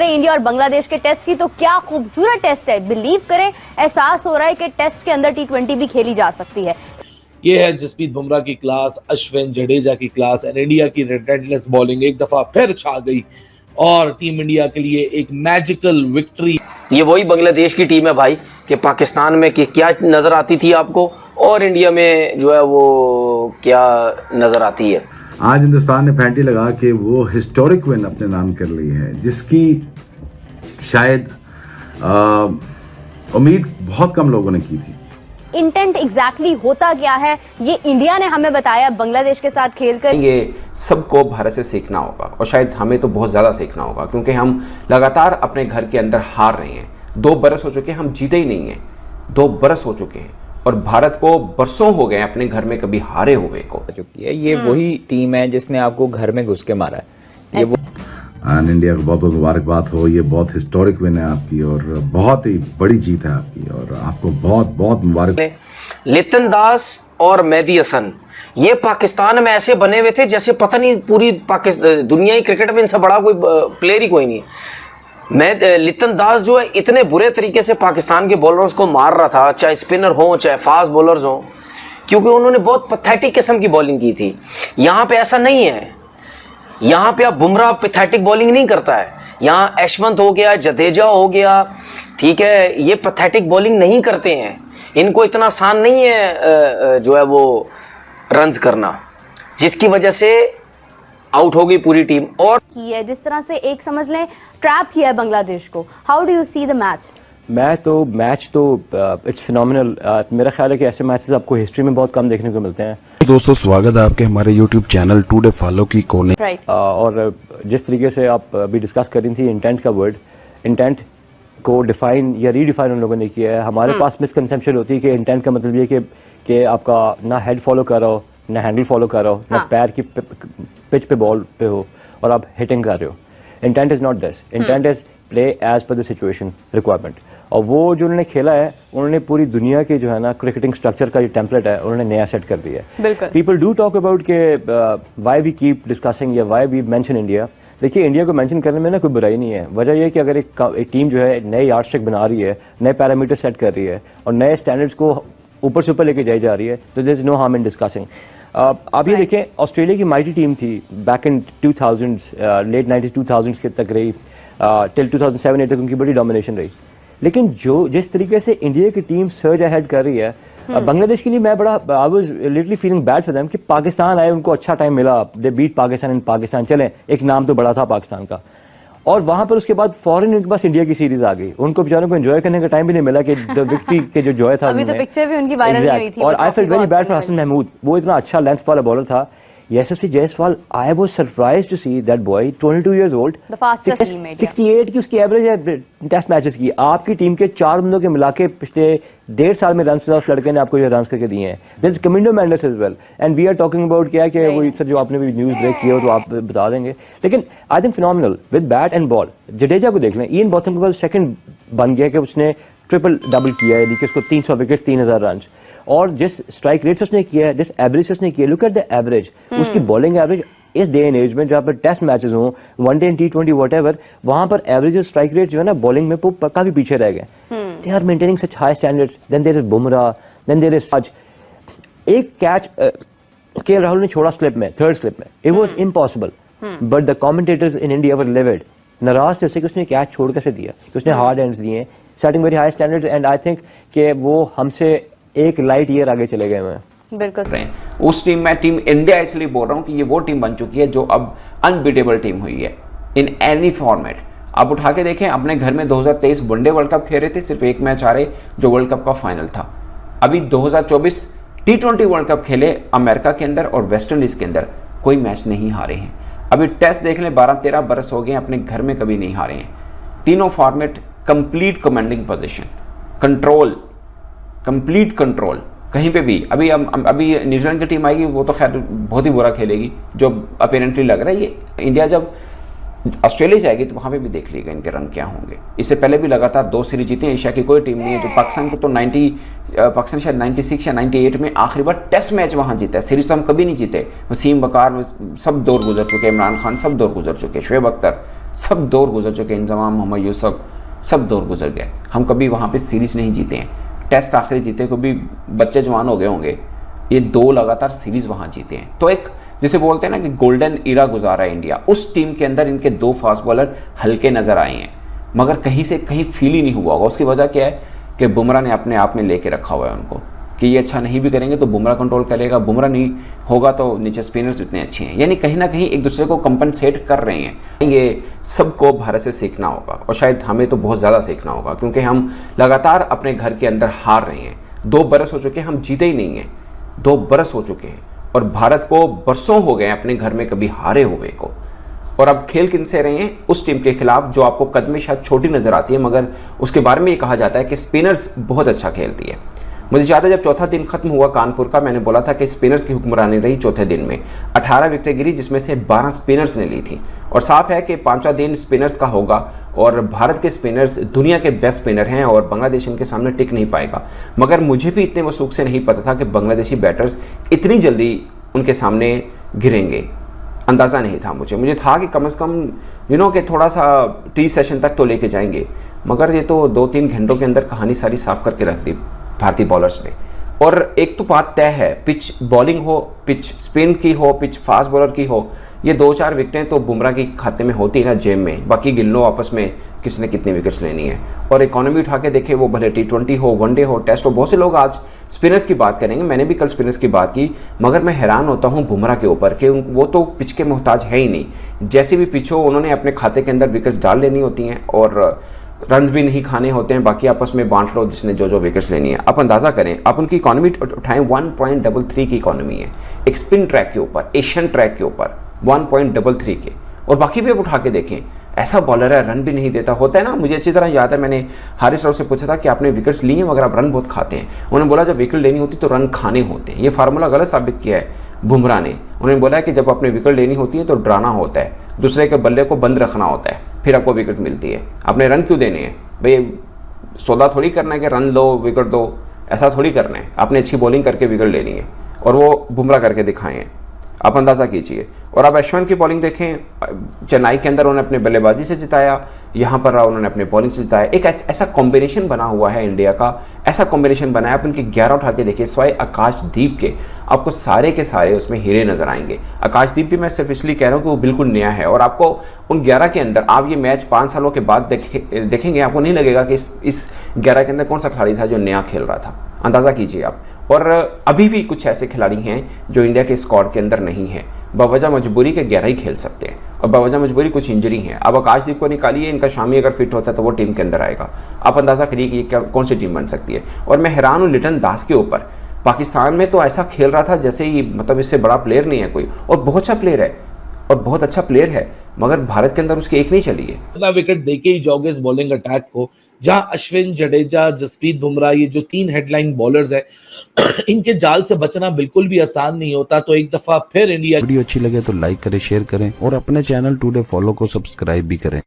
करें इंडिया और बांग्लादेश के टेस्ट की तो क्या खूबसूरत टेस्ट है। बिलीव करें, एहसास हो रहा है कि टेस्ट के अंदर T20 भी खेली जा सकती है। ये है जसप्रीत बुमराह की क्लास, अश्विन जडेजा की क्लास एंड इंडिया की रिलेंटलेस बॉलिंग एक दफा फिर छा गई और टीम इंडिया के लिए एक मैजिकल विक्ट्री। ये वही बांग्लादेश की टीम है भाई कि पाकिस्तान में कि क्या नज़र आती थी आपको और इंडिया में जो है वो क्या नज़र आती है। आज हिंदुस्तान ने फैंटी लगा कि वो हिस्टोरिक विन अपने नाम कर ली है, जिसकी शायद उम्मीद बहुत कम लोगों ने की थी। इंटेंट एग्जैक्टली होता क्या है ये इंडिया ने हमें बताया बांग्लादेश के साथ खेलकर। ये सबको भारत से सीखना होगा और शायद हमें तो बहुत ज़्यादा सीखना होगा क्योंकि हम लगातार अपने घर के अंदर हार रहे हैं। 2 बरस हो चुके हैं हम जीते ही नहीं हैं, 2 बरस हो चुके हैं और भारत को बरसों हो गए अपने घर में कभी हारे हुए को। चुकी है ये वही टीम है जिसने आपको घर में घुस के मारा है। ये वो एंड इंडिया को बहुत बहुत मुबारकबाद हो, ये बहुत हिस्टोरिक विन है आपकी और बहुत ही बड़ी जीत है आपकी और आपको बहुत बहुत मुबारक। लिटन दास और मेहदी हसन ये पाकिस्तान में ऐसे बने हुए थे जैसे पता नहीं पूरी पाकिस्तान दुनिया ही क्रिकेट में इनसे बड़ा कोई प्लेयर ही कोई नहीं है। लिटन दास जो है इतने बुरे तरीके से पाकिस्तान के बॉलर्स को मार रहा था, चाहे स्पिनर हो चाहे फास्ट बॉलर्स हो, क्योंकि उन्होंने बहुत पैथेटिक किस्म की बॉलिंग की थी। यहाँ पे ऐसा नहीं है, यहाँ पे आप बुमराह पैथेटिक बॉलिंग नहीं करता है। यहाँ यशवंत हो गया, जडेजा हो गया, ठीक है, ये पैथेटिक बॉलिंग नहीं करते हैं। इनको इतना आसान नहीं है जो है वो रन्स करना, जिसकी वजह से आउट हो गई पूरी टीम। और की है जिस तरह से एक समझ लें ट्रैप किया है बांग्लादेश को। How do you see the match? Match तो इट्स फिनोमिनल। मेरा ख्याल है कि ऐसे मैचेस आपको हिस्ट्री में बहुत कम देखने को मिलते हैं। दोस्तों स्वागत है आपके हमारे YouTube चैनल टुडे फॉलो की कोने। और जिस तरीके से आप अभी डिस्कस कर रही थी इंटेंट का वर्ड, इंटेंट को डिफाइन या रीडिफाइन उन लोगों ने किया है। हमारे पास मिसकंसेप्शन होती है कि इंटेंट का मतलब ये कि आपका ना हेड फॉलो कर रहा हो, ना हैंडल फॉलो कर रहा हो, ना पैर की पिच पे बॉल पे हो और आप हिटिंग कर रहे हो। Intent is not this, intent is play as per the situation requirement. और वो जो उन्होंने खेला है, उन्होंने पूरी दुनिया के जो है ना क्रिकेटिंग स्ट्रक्चर का जो टेम्पलेट है उन्होंने नया सेट कर दिया है। पीपल डू टॉक अबाउट के व्हाई वी कीप डिस्कसिंग या व्हाई वी मेंशन इंडिया। देखिए इंडिया को मेंशन करने में ना कोई बुराई नहीं है। वजह यह है कि अगर एक टीम जो है नए यार्डस्टिक बना रही है, नए पैरामीटर सेट कर रही है और नए स्टैंडर्ड्स को ऊपर से ऊपर लेके जाई जा रही है, तो there is no harm in discussing. आप ये देखें, ऑस्ट्रेलिया की माइटी टीम थी back in 2000s, late 90s 2000s के तक रही, टिल 2007-8 तक उनकी बड़ी डोमिनेशन रही। लेकिन जिस तरीके से इंडिया की टीम सर्ज अहेड कर रही है, बांग्लादेश के लिए मैं बड़ा I was literally feeling bad for them कि पाकिस्तान आए, उनको अच्छा टाइम मिला, दे बीट पाकिस्तान इन पाकिस्तान। चलें, एक नाम तो बड़ा था पाकिस्तान का, और वहां पर उसके बाद फॉरन उनके पास इंडिया की सीरीज आ गई। उनको बेचारों को एंजॉय करने का टाइम भी नहीं मिला कि विक्ट्री के जो जॉय था। अभी तो पिक्चर भी उनकी वायरल हुई थी। और I felt very bad for Hasan Mahmud, वो इतना अच्छा लेंथ वाला बॉलर था। Yashasvi Jaiswal, I was surprised to see that boy 22 years old, 68 की उसकी एवरेज है टेस्ट मैचेस की। आपकी टीम के 4 बंदों के मिला के पिछले 1.5 साल में रन से उस लड़के ने आपको ये रन करके दिए हैं। There is Kamindu Mendis as well and we are talking about क्या कि वो सर जो आपने भी न्यूज़ ब्रेक किया हो तो आप बता देंगे। लेकिन I think phenomenal with bat and ball. Jadeja को देख लें, इयन बॉथम के बाद सेकंड बन गया कि उसने ट्रिपल डबल किया है, यानी कि उसको 300 विकेट 3000 रन, और जिस स्ट्राइक रेट से उसने किया है, जिस एवरेज से उसने किया, लुक एट द एवरेज, उसकी बॉलिंग एवरेज इस डे एंड एज में जहाँ पर टेस्ट मैचेस हों, वनडे एंड T20 व्हाटएवर, वहां पर एवरेज और स्ट्राइक रेट जो है ना बॉलिंग में काफी पीछे रह गए। They are maintaining such high standards. Then there is Bumrah, then there is such एक कैच के राहुल ने छोड़ा स्लिप में, थर्ड स्लिप में, it was impossible, but the commentators in India were livid, नाराज थे उससे कि उसने कैच छोड़ कैसे दिया, कि उसने हार्ड एंड्स दिए, setting very high standards, and I think कि वो हमसे एक लाइट ईयर आगे चले गए हैं। बिल्कुल उस टीम में टीम इंडिया इसलिए बोल रहा हूं कि ये वो टीम बन चुकी है जो अब अनबीटेबल टीम हुई है इन एनी फॉर्मेट। आप उठा के देखें, अपने घर में 2023 वनडे वर्ल्ड कप खेल रहे थे, सिर्फ एक मैच आ रहे जो वर्ल्ड कप का फाइनल था। अभी 2024 T20 वर्ल्ड कप खेले अमेरिका के अंदर और वेस्ट इंडीज के अंदर, कोई मैच नहीं हारे हैं। अभी टेस्ट देख लें, 12-13 बरस हो गए अपने घर में कभी नहीं हारे हैं। तीनों format complete commanding position, control, complete control कहीं पे भी। अभी न्यूजीलैंड की टीम आएगी, वो तो खैर बहुत ही बुरा खेलेगी जो अपेरेंटली लग रहा है। ये इंडिया जब ऑस्ट्रेलिया जाएगी तो वहाँ पे भी देख लीजिएगा इनके रन क्या होंगे। इससे पहले भी लगातार 2 सीरीज जीती हैं। एशिया की कोई टीम नहीं है जो पाकिस्तान को तो पाकिस्तान शायद 96 या 98 में आखिरी बार टेस्ट मैच वहाँ जीता है। सीरीज तो हम कभी नहीं जीते। वसीम बकार सब दौर गुजर चुके, इमरान खान सब दौर गुजर चुके, शुएब अख्तर सब दौर गुजर चुके हैं, इंजमाम, मोहम्मद यूसुफ, सब दौर गुजर गए। हम कभी वहाँ पे सीरीज़ नहीं जीते हैं, टेस्ट आखिरी जीते, कभी बच्चे जवान हो गए होंगे, ये 2 लगातार सीरीज़ वहाँ जीते हैं। तो एक जिसे बोलते हैं ना कि गोल्डन इरा गुजारा है इंडिया, उस टीम के अंदर इनके 2 फास्ट बॉलर हल्के नज़र आए हैं, मगर कहीं से कहीं फील ही नहीं हुआ होगा। उसकी वजह क्या है कि बुमराह ने अपने आप में लेके रखा हुआ है उनको कि ये अच्छा नहीं भी करेंगे तो बुमराह कंट्रोल करेगा, बुमराह नहीं होगा तो नीचे स्पिनर्स इतने अच्छे हैं, यानी कहीं ना कहीं एक दूसरे को कंपनसेट कर रहे हैं। ये सबको भारत से सीखना होगा और शायद हमें तो बहुत ज़्यादा सीखना होगा, क्योंकि हम लगातार अपने घर के अंदर हार रहे हैं। 2 बरस हो चुके हैं हम जीते ही नहीं हैं, 2 बरस हो चुके हैं और भारत को बरसों हो गए अपने घर में कभी हारे हुए को। और अब खेल किन से रहे हैं? उस टीम के खिलाफ जो आपको कद में शायद छोटी नज़र आती है, मगर उसके बारे में ये कहा जाता है कि स्पिनर्स बहुत अच्छा खेलती है। मुझे याद है जब चौथा दिन खत्म हुआ कानपुर का, मैंने बोला था कि स्पिनर्स की हुक्मरानी रही चौथे दिन में। 18 विकेटें गिरी जिसमें से 12 स्पिनर्स ने ली थी, और साफ है कि 5वां दिन स्पिनर्स का होगा और भारत के स्पिनर्स दुनिया के बेस्ट स्पिनर हैं और बांग्लादेश इनके सामने टिक नहीं पाएगा। मगर मुझे भी इतने वसूख से नहीं पता था कि बांग्लादेशी बैटर्स इतनी जल्दी उनके सामने गिरेंगे, अंदाज़ा नहीं था मुझे था कि कम से कम कि थोड़ा सा टी सेशन तक तो लेके जाएंगे, मगर ये तो 2-3 घंटों के अंदर कहानी सारी साफ करके रख दी भारतीय बॉलर्स ने। और एक तो बात तय है, पिच बॉलिंग हो, पिच स्पिन की हो, पिच फास्ट बॉलर की हो, ये 2-4 विकेटें तो बुमराह के खाते में होती है ना जेब में, बाकी गिल्लो आपस में किसने कितनी विकेट्स लेनी है। और इकोनॉमी उठा के देखे, वो भले T20 हो, वनडे हो, टेस्ट हो, बहुत से लोग आज स्पिनर्स की बात करेंगे, मैंने भी कल स्पिनर्स की बात की, मगर मैं हैरान होता हूँ बुमराह के ऊपर कि वो तो पिच के मोहताज है ही नहीं। जैसे भी पिच हो उन्होंने अपने खाते के अंदर विकेट्स डाल लेनी होती हैं और रन्स भी नहीं खाने होते हैं, बाकी आपस में बांट लो जिसने जो विकेट्स लेनी है। आप अंदाज़ा करें, आप उनकी इकॉनमी उठाएं, 1.33 की इकॉनमी है एक स्पिन ट्रैक के ऊपर, एशियन ट्रैक के ऊपर 1.33 के, और बाकी भी आप उठा के देखें, ऐसा बॉलर है रन भी नहीं देता। होता है ना, मुझे अच्छी तरह याद है मैंने हारिस राव से पूछा था कि आपने विकेट्स लिए मगर आप रन बहुत खाते हैं, उन्होंने बोला जब विकेट लेनी होती तो रन खाने होते हैं। ये फार्मूला गलत साबित किया है बुमराह ने। उन्होंने बोला है कि जब आपने विकेट लेनी होती है तो डराना होता है, दूसरे के बल्ले को बंद रखना होता है, फिर आपको विकेट मिलती है। आपने रन क्यों देने हैं भाई? सौदा थोड़ी करना है कि रन लो विकेट दो, ऐसा थोड़ी करना है। आपने अच्छी बॉलिंग करके विकेट लेनी है, और वो बुमराह करके दिखाए हैं, आप अंदाज़ा कीजिए। और अब अश्विन की बॉलिंग देखें, चेन्नई के अंदर उन्होंने अपने बल्लेबाजी से जिताया, यहाँ पर उन्होंने अपने बॉलिंग से जिताया। एक ऐसा कॉम्बिनेशन बना हुआ है इंडिया का, ऐसा कॉम्बिनेशन बना है। आप उनके 11 उठा के देखिए, स्वाय आकाशदीप के, आपको सारे के सारे उसमें हीरे नजर आएंगे। आकाशदीप भी मैं सिर्फ इसलिए कह रहा हूँ कि वो बिल्कुल नया है, और आपको उन 11 के अंदर आप ये मैच 5 सालों के बाद देखेंगे, आपको नहीं लगेगा कि इस 11 के अंदर कौन सा खिलाड़ी था जो नया खेल रहा था। अंदाज़ा कीजिए आप। और अभी भी कुछ ऐसे खिलाड़ी हैं जो इंडिया के स्क्वाड के अंदर नहीं है, बवजह मजबूरी के 11 ही खेल सकते हैं, और बवजह मजबूरी कुछ इंजरी है। अब आकाशदीप को निकालिए, इनका शामी अगर फिट होता है तो वो टीम के अंदर आएगा। आप अंदाज़ा करिए कि ये कौन सी टीम बन सकती है। और मैं हैरान हूँ लिटन दास के ऊपर, पाकिस्तान में तो ऐसा खेल रहा था जैसे ही मतलब इससे बड़ा प्लेयर नहीं है कोई, और बहुत अच्छा प्लेयर है और बहुत अच्छा प्लेयर है, मगर भारत के अंदर उसकी एक नहीं चली है। इतना विकेट देके ही जाओगे इस बॉलिंग अटैक को, जहां अश्विन, जडेजा, जसप्रीत बुमराह, ये जो 3 हेडलाइन बॉलर्स हैं, इनके जाल से बचना बिल्कुल भी आसान नहीं होता। तो एक दफा फिर इंडिया वीडियो अच्छी लगे तो लाइक करें, शेयर करें और अपने चैनल टुडे फॉलो को सब्सक्राइब भी करें।